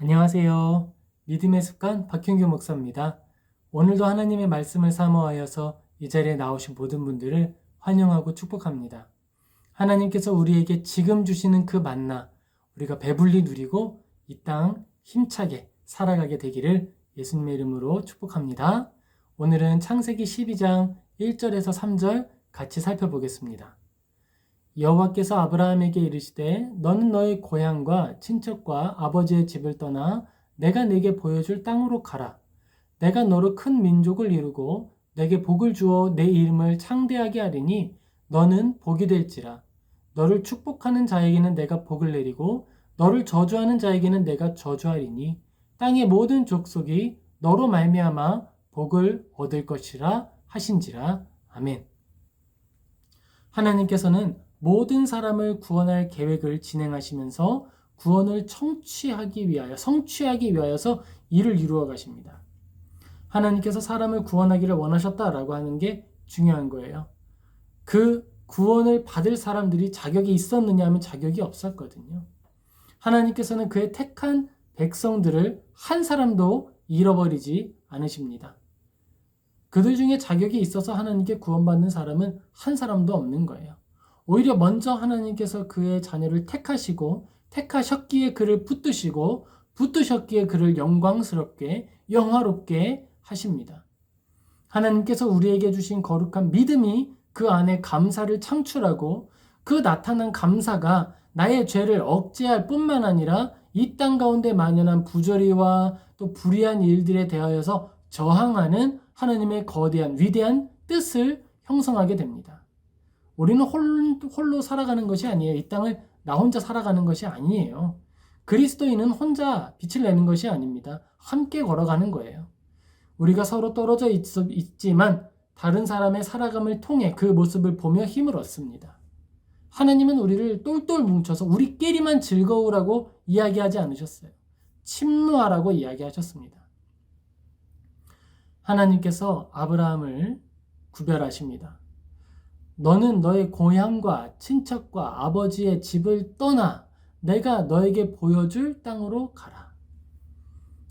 안녕하세요. 믿음의 습관 박형규 목사입니다. 오늘도 하나님의 말씀을 사모하여서 이 자리에 나오신 모든 분들을 환영하고 축복합니다. 하나님께서 우리에게 지금 주시는 그 만나 우리가 배불리 누리고 이 땅 힘차게 살아가게 되기를 예수님의 이름으로 축복합니다. 오늘은 창세기 12장 1절에서 3절 같이 살펴보겠습니다. 여호와께서 아브라함에게 이르시되 너는 너의 고향과 친척과 아버지의 집을 떠나 내가 네게 보여줄 땅으로 가라. 내가 너로 큰 민족을 이루고 내게 복을 주어 내 이름을 창대하게 하리니 너는 복이 될지라. 너를 축복하는 자에게는 내가 복을 내리고 너를 저주하는 자에게는 내가 저주하리니 땅의 모든 족속이 너로 말미암아 복을 얻을 것이라 하신지라. 아멘. 하나님께서는 모든 사람을 구원할 계획을 진행하시면서 구원을 성취하기 위하여서 일을 이루어 가십니다. 하나님께서 사람을 구원하기를 원하셨다라고 하는 게 중요한 거예요. 그 구원을 받을 사람들이 자격이 있었느냐 하면 자격이 없었거든요. 하나님께서는 그의 택한 백성들을 한 사람도 잃어버리지 않으십니다. 그들 중에 자격이 있어서 하나님께 구원받는 사람은 한 사람도 없는 거예요. 오히려 먼저 하나님께서 그의 자녀를 택하시고 택하셨기에 그를 붙드시고 붙드셨기에 그를 영광스럽게 영화롭게 하십니다. 하나님께서 우리에게 주신 거룩한 믿음이 그 안에 감사를 창출하고 그 나타난 감사가 나의 죄를 억제할 뿐만 아니라 이 땅 가운데 만연한 부조리와 또 불의한 일들에 대하여서 저항하는 하나님의 거대한 위대한 뜻을 형성하게 됩니다. 우리는 홀로 살아가는 것이 아니에요. 이 땅을 나 혼자 살아가는 것이 아니에요. 그리스도인은 혼자 빛을 내는 것이 아닙니다. 함께 걸어가는 거예요. 우리가 서로 떨어져 있지만 다른 사람의 살아감을 통해 그 모습을 보며 힘을 얻습니다. 하나님은 우리를 똘똘 뭉쳐서 우리끼리만 즐거우라고 이야기하지 않으셨어요. 침노하라고 이야기하셨습니다. 하나님께서 아브라함을 구별하십니다. 너는 너의 고향과 친척과 아버지의 집을 떠나 내가 너에게 보여줄 땅으로 가라.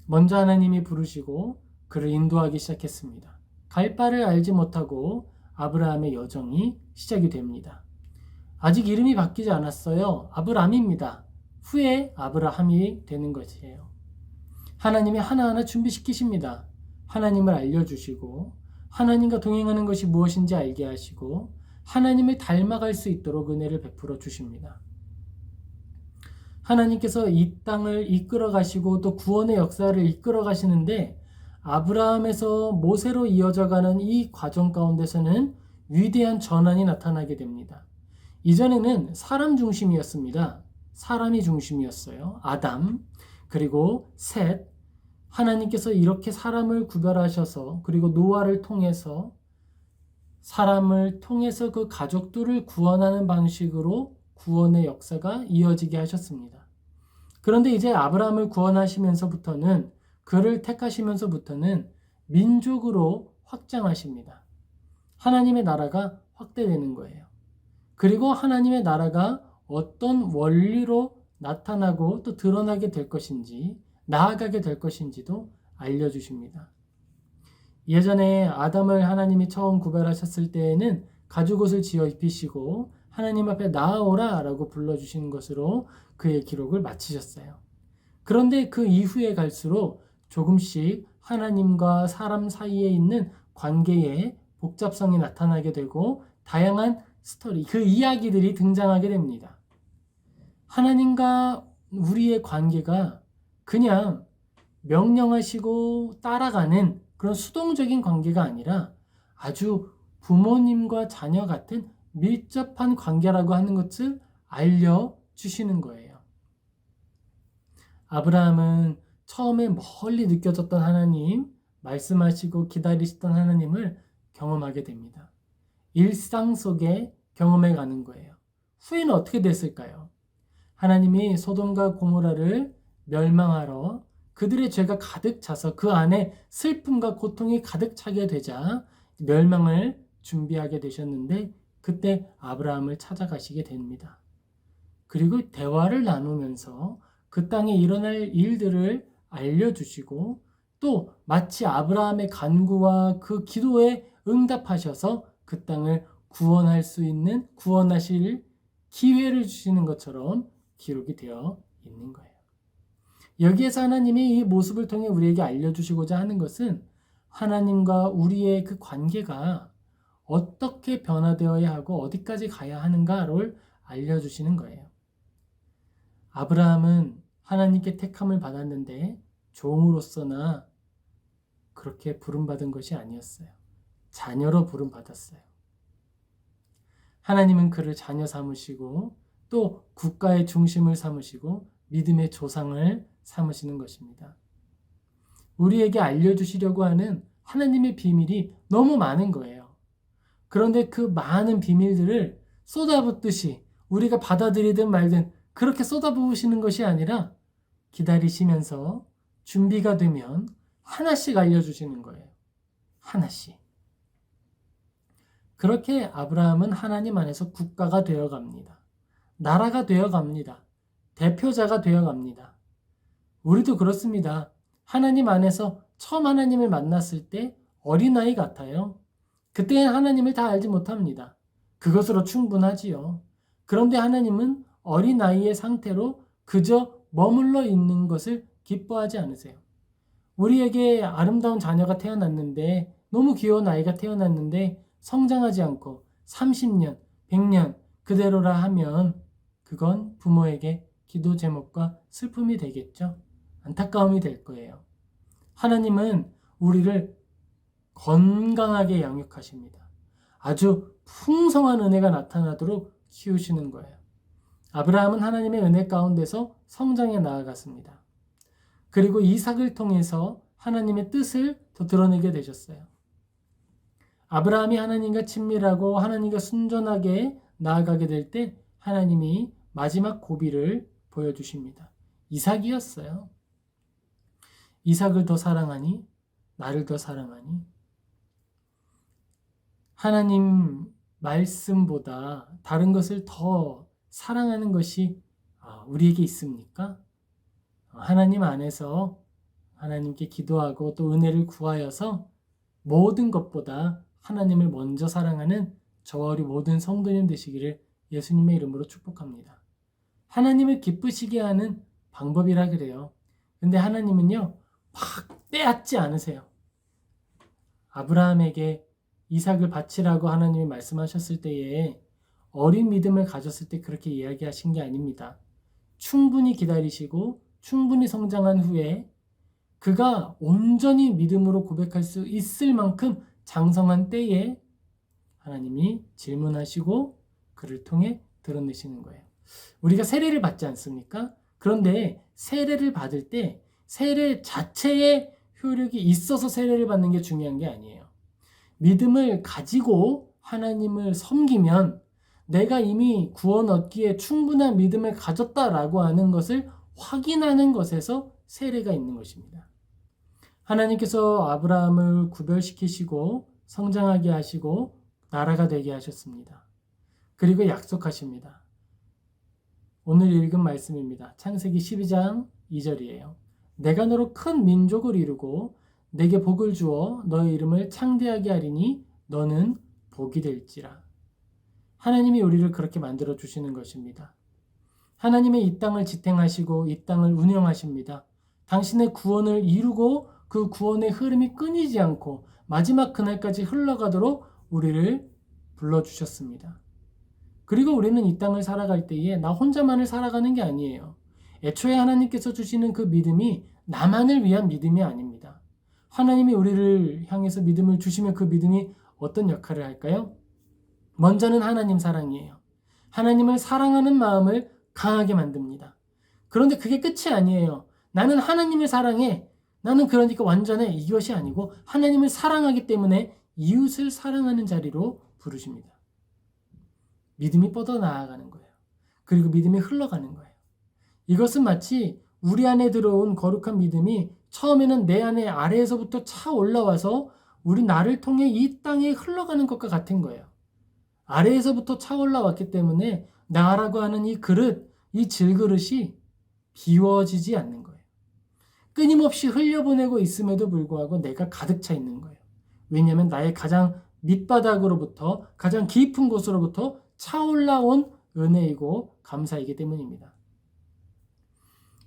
먼저 하나님이 부르시고 그를 인도하기 시작했습니다. 갈 바를 알지 못하고 아브라함의 여정이 시작이 됩니다. 아직 이름이 바뀌지 않았어요. 아브람입니다. 후에 아브라함이 되는 것이에요. 하나님이 하나하나 준비시키십니다. 하나님을 알려주시고 하나님과 동행하는 것이 무엇인지 알게 하시고 하나님을 닮아갈 수 있도록 은혜를 베풀어 주십니다. 하나님께서 이 땅을 이끌어 가시고 또 구원의 역사를 이끌어 가시는데 아브라함에서 모세로 이어져가는 이 과정 가운데서는 위대한 전환이 나타나게 됩니다. 이전에는 사람 중심이었습니다. 사람이 중심이었어요. 아담, 그리고 셋. 하나님께서 이렇게 사람을 구별하셔서 그리고 노아를 통해서 사람을 통해서 그 가족들을 구원하는 방식으로 구원의 역사가 이어지게 하셨습니다. 그런데 이제 아브라함을 구원하시면서부터는 그를 택하시면서부터는 민족으로 확장하십니다. 하나님의 나라가 확대되는 거예요. 그리고 하나님의 나라가 어떤 원리로 나타나고 또 드러나게 될 것인지 나아가게 될 것인지도 알려주십니다. 예전에 아담을 하나님이 처음 구별하셨을 때에는 가죽옷을 지어 입히시고 하나님 앞에 나아오라 라고 불러주시는 것으로 그의 기록을 마치셨어요. 그런데 그 이후에 갈수록 조금씩 하나님과 사람 사이에 있는 관계에 복잡성이 나타나게 되고 다양한 스토리, 그 이야기들이 등장하게 됩니다. 하나님과 우리의 관계가 그냥 명령하시고 따라가는 그런 수동적인 관계가 아니라 아주 부모님과 자녀 같은 밀접한 관계라고 하는 것을 알려주시는 거예요. 아브라함은 처음에 멀리 느껴졌던 하나님, 말씀하시고 기다리시던 하나님을 경험하게 됩니다. 일상 속에 경험해 가는 거예요. 후에는 어떻게 됐을까요? 하나님이 소돔과 고모라를 멸망하러 그들의 죄가 가득 차서 그 안에 슬픔과 고통이 가득 차게 되자 멸망을 준비하게 되셨는데 그때 아브라함을 찾아가시게 됩니다. 그리고 대화를 나누면서 그 땅에 일어날 일들을 알려주시고 또 마치 아브라함의 간구와 그 기도에 응답하셔서 그 땅을 구원할 수 있는 구원하실 기회를 주시는 것처럼 기록이 되어 있는 거예요. 여기에서 하나님이 이 모습을 통해 우리에게 알려주시고자 하는 것은 하나님과 우리의 그 관계가 어떻게 변화되어야 하고 어디까지 가야 하는가를 알려주시는 거예요. 아브라함은 하나님께 택함을 받았는데 종으로서나 그렇게 부름받은 것이 아니었어요. 자녀로 부름받았어요. 하나님은 그를 자녀 삼으시고 또 국가의 중심을 삼으시고 믿음의 조상을 삼으시는 것입니다. 우리에게 알려주시려고 하는 하나님의 비밀이 너무 많은 거예요. 그런데 그 많은 비밀들을 쏟아붓듯이 우리가 받아들이든 말든 그렇게 쏟아부으시는 것이 아니라 기다리시면서 준비가 되면 하나씩 알려주시는 거예요. 하나씩. 그렇게 아브라함은 하나님 안에서 국가가 되어갑니다. 나라가 되어갑니다. 대표자가 되어갑니다. 우리도 그렇습니다. 하나님 안에서 처음 하나님을 만났을 때 어린아이 같아요. 그때는 하나님을 다 알지 못합니다. 그것으로 충분하지요. 그런데 하나님은 어린아이의 상태로 그저 머물러 있는 것을 기뻐하지 않으세요. 우리에게 아름다운 자녀가 태어났는데 너무 귀여운 아이가 태어났는데 성장하지 않고 30년, 100년 그대로라 하면 그건 부모에게 기도 제목과 슬픔이 되겠죠. 안타까움이 될 거예요. 하나님은 우리를 건강하게 양육하십니다. 아주 풍성한 은혜가 나타나도록 키우시는 거예요. 아브라함은 하나님의 은혜 가운데서 성장해 나아갔습니다. 그리고 이삭을 통해서 하나님의 뜻을 더 드러내게 되셨어요. 아브라함이 하나님과 친밀하고 하나님과 순전하게 나아가게 될 때 하나님이 마지막 고비를 보여주십니다. 이삭이었어요. 이삭을 더 사랑하니 나를 더 사랑하니 하나님 말씀보다 다른 것을 더 사랑하는 것이 우리에게 있습니까? 하나님 안에서 하나님께 기도하고 또 은혜를 구하여서 모든 것보다 하나님을 먼저 사랑하는 저와 우리 모든 성도님 되시기를 예수님의 이름으로 축복합니다. 하나님을 기쁘시게 하는 방법이라 그래요. 근데 하나님은요, 막 빼앗지 않으세요. 아브라함에게 이삭을 바치라고 하나님이 말씀하셨을 때에 어린 믿음을 가졌을 때 그렇게 이야기하신 게 아닙니다. 충분히 기다리시고 충분히 성장한 후에 그가 온전히 믿음으로 고백할 수 있을 만큼 장성한 때에 하나님이 질문하시고 그를 통해 드러내시는 거예요. 우리가 세례를 받지 않습니까? 그런데 세례를 받을 때 세례 자체에 효력이 있어서 세례를 받는 게 중요한 게 아니에요. 믿음을 가지고 하나님을 섬기면 내가 이미 구원 얻기에 충분한 믿음을 가졌다라고 하는 것을 확인하는 것에서 세례가 있는 것입니다. 하나님께서 아브라함을 구별시키시고 성장하게 하시고 나라가 되게 하셨습니다. 그리고 약속하십니다. 오늘 읽은 말씀입니다. 창세기 12장 2절이에요. 내가 너로 큰 민족을 이루고 내게 복을 주어 너의 이름을 창대하게 하리니 너는 복이 될지라. 하나님이 우리를 그렇게 만들어 주시는 것입니다. 하나님의 이 땅을 지탱하시고 이 땅을 운영하십니다. 당신의 구원을 이루고 그 구원의 흐름이 끊이지 않고 마지막 그날까지 흘러가도록 우리를 불러주셨습니다. 그리고 우리는 이 땅을 살아갈 때에 나 혼자만을 살아가는 게 아니에요. 애초에 하나님께서 주시는 그 믿음이 나만을 위한 믿음이 아닙니다. 하나님이 우리를 향해서 믿음을 주시면 그 믿음이 어떤 역할을 할까요? 먼저는 하나님 사랑이에요. 하나님을 사랑하는 마음을 강하게 만듭니다. 그런데 그게 끝이 아니에요. 나는 하나님을 사랑해. 나는 그러니까 완전해. 이것이 아니고 하나님을 사랑하기 때문에 이웃을 사랑하는 자리로 부르십니다. 믿음이 뻗어나가는 거예요. 그리고 믿음이 흘러가는 거예요. 이것은 마치 우리 안에 들어온 거룩한 믿음이 처음에는 내 안에 아래에서부터 차 올라와서 우리 나를 통해 이 땅에 흘러가는 것과 같은 거예요. 아래에서부터 차 올라왔기 때문에 나라고 하는 이 그릇, 이 질그릇이 비워지지 않는 거예요. 끊임없이 흘려보내고 있음에도 불구하고 내가 가득 차 있는 거예요. 왜냐하면 나의 가장 밑바닥으로부터 가장 깊은 곳으로부터 차올라온 은혜이고 감사이기 때문입니다.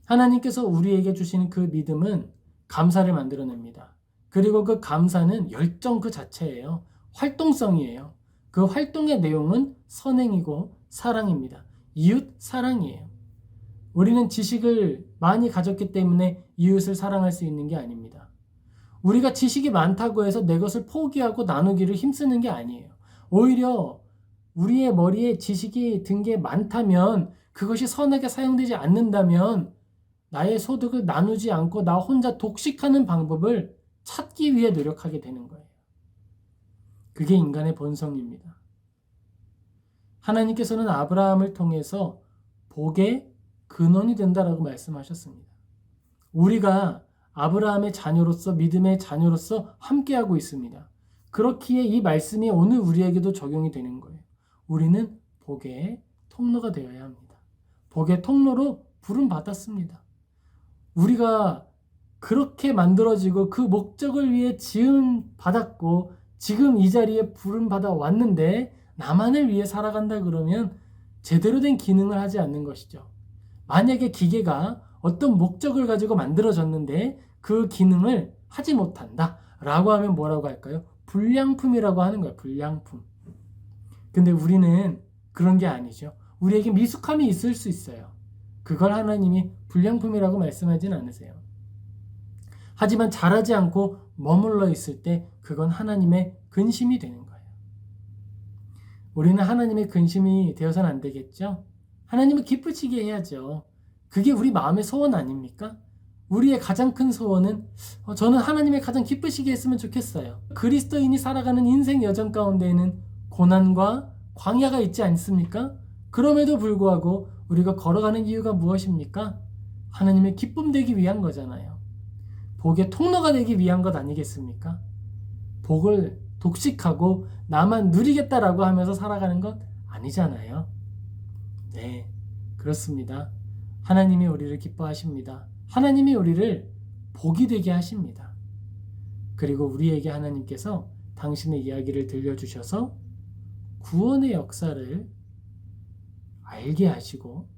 하나님께서 우리에게 주시는 그 믿음은 감사를 만들어냅니다. 그리고 그 감사는 열정 그 자체예요. 활동성이에요. 그 활동의 내용은 선행이고 사랑입니다. 이웃 사랑이에요. 우리는 지식을 많이 가졌기 때문에 이웃을 사랑할 수 있는 게 아닙니다. 우리가 지식이 많다고 해서 내 것을 포기하고 나누기를 힘쓰는 게 아니에요. 오히려 우리의 머리에 지식이 든 게 많다면, 그것이 선하게 사용되지 않는다면 나의 소득을 나누지 않고 나 혼자 독식하는 방법을 찾기 위해 노력하게 되는 거예요. 그게 인간의 본성입니다. 하나님께서는 아브라함을 통해서 복의 근원이 된다라고 말씀하셨습니다. 우리가 아브라함의 자녀로서, 믿음의 자녀로서 함께하고 있습니다. 그렇기에 이 말씀이 오늘 우리에게도 적용이 되는 거예요. 우리는 복의 통로가 되어야 합니다. 복의 통로로 부름받았습니다. 우리가 그렇게 만들어지고 그 목적을 위해 지음 받았고 지금 이 자리에 부름받아 왔는데 나만을 위해 살아간다 그러면 제대로 된 기능을 하지 않는 것이죠. 만약에 기계가 어떤 목적을 가지고 만들어졌는데 그 기능을 하지 못한다 라고 하면 뭐라고 할까요? 불량품이라고 하는 거예요. 불량품. 근데 우리는 그런 게 아니죠. 우리에게 미숙함이 있을 수 있어요. 그걸 하나님이 불량품이라고 말씀하진 않으세요. 하지만 자라지 않고 머물러 있을 때 그건 하나님의 근심이 되는 거예요. 우리는 하나님의 근심이 되어서는 안 되겠죠? 하나님을 기쁘시게 해야죠. 그게 우리 마음의 소원 아닙니까? 우리의 가장 큰 소원은 저는 하나님의 가장 기쁘시게 했으면 좋겠어요. 그리스도인이 살아가는 인생 여정 가운데에는 고난과 광야가 있지 않습니까? 그럼에도 불구하고 우리가 걸어가는 이유가 무엇입니까? 하나님의 기쁨 되기 위한 거잖아요. 복의 통로가 되기 위한 것 아니겠습니까? 복을 독식하고 나만 누리겠다라고 하면서 살아가는 것 아니잖아요. 네, 그렇습니다. 하나님이 우리를 기뻐하십니다. 하나님이 우리를 복이 되게 하십니다. 그리고 우리에게 하나님께서 당신의 이야기를 들려주셔서 구원의 역사를 알게 하시고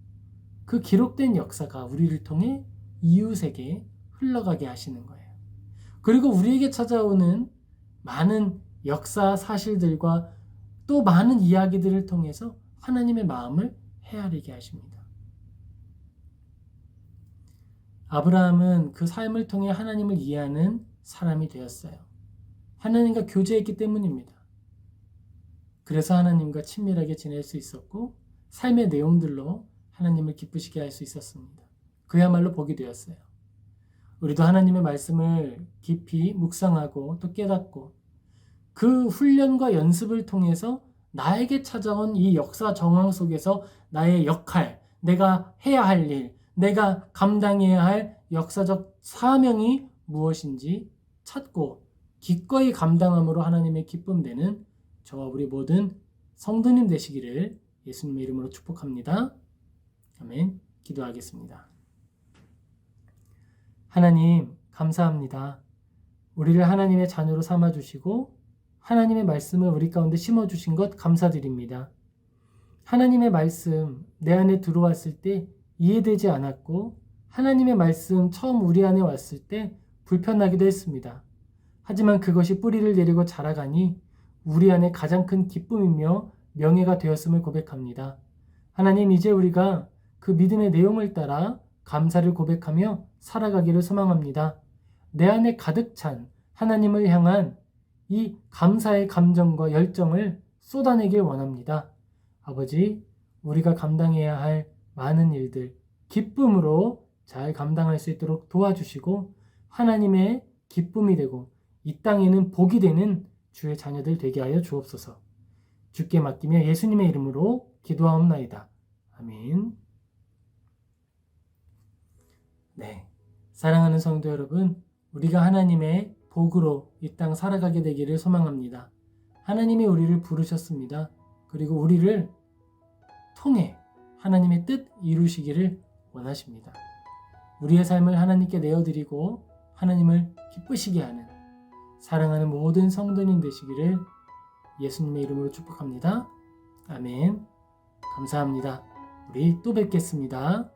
그 기록된 역사가 우리를 통해 이웃에게 흘러가게 하시는 거예요. 그리고 우리에게 찾아오는 많은 역사 사실들과 또 많은 이야기들을 통해서 하나님의 마음을 헤아리게 하십니다. 아브라함은 그 삶을 통해 하나님을 이해하는 사람이 되었어요. 하나님과 교제했기 때문입니다. 그래서 하나님과 친밀하게 지낼 수 있었고 삶의 내용들로 하나님을 기쁘시게 할 수 있었습니다. 그야말로 복이 되었어요. 우리도 하나님의 말씀을 깊이 묵상하고 또 깨닫고 그 훈련과 연습을 통해서 나에게 찾아온 이 역사 정황 속에서 나의 역할, 내가 해야 할 일, 내가 감당해야 할 역사적 사명이 무엇인지 찾고 기꺼이 감당함으로 하나님의 기쁨 되는 저와 우리 모든 성도님 되시기를 예수님의 이름으로 축복합니다. 아멘. 기도하겠습니다. 하나님, 감사합니다. 우리를 하나님의 자녀로 삼아주시고 하나님의 말씀을 우리 가운데 심어주신 것 감사드립니다. 하나님의 말씀 내 안에 들어왔을 때 이해되지 않았고 하나님의 말씀 처음 우리 안에 왔을 때 불편하기도 했습니다. 하지만 그것이 뿌리를 내리고 자라가니 우리 안에 가장 큰 기쁨이며 명예가 되었음을 고백합니다. 하나님, 이제 우리가 그 믿음의 내용을 따라 감사를 고백하며 살아가기를 소망합니다. 내 안에 가득 찬 하나님을 향한 이 감사의 감정과 열정을 쏟아내길 원합니다. 아버지, 우리가 감당해야 할 많은 일들 기쁨으로 잘 감당할 수 있도록 도와주시고 하나님의 기쁨이 되고 이 땅에는 복이 되는 주의 자녀들 되게 하여 주옵소서. 주께 맡기며 예수님의 이름으로 기도하옵나이다. 아멘. 네, 사랑하는 성도 여러분, 우리가 하나님의 복으로 이 땅 살아가게 되기를 소망합니다. 하나님이 우리를 부르셨습니다. 그리고 우리를 통해 하나님의 뜻 이루시기를 원하십니다. 우리의 삶을 하나님께 내어드리고 하나님을 기쁘시게 하는 사랑하는 모든 성도님 되시기를 예수님의 이름으로 축복합니다. 아멘. 감사합니다. 우리 또 뵙겠습니다.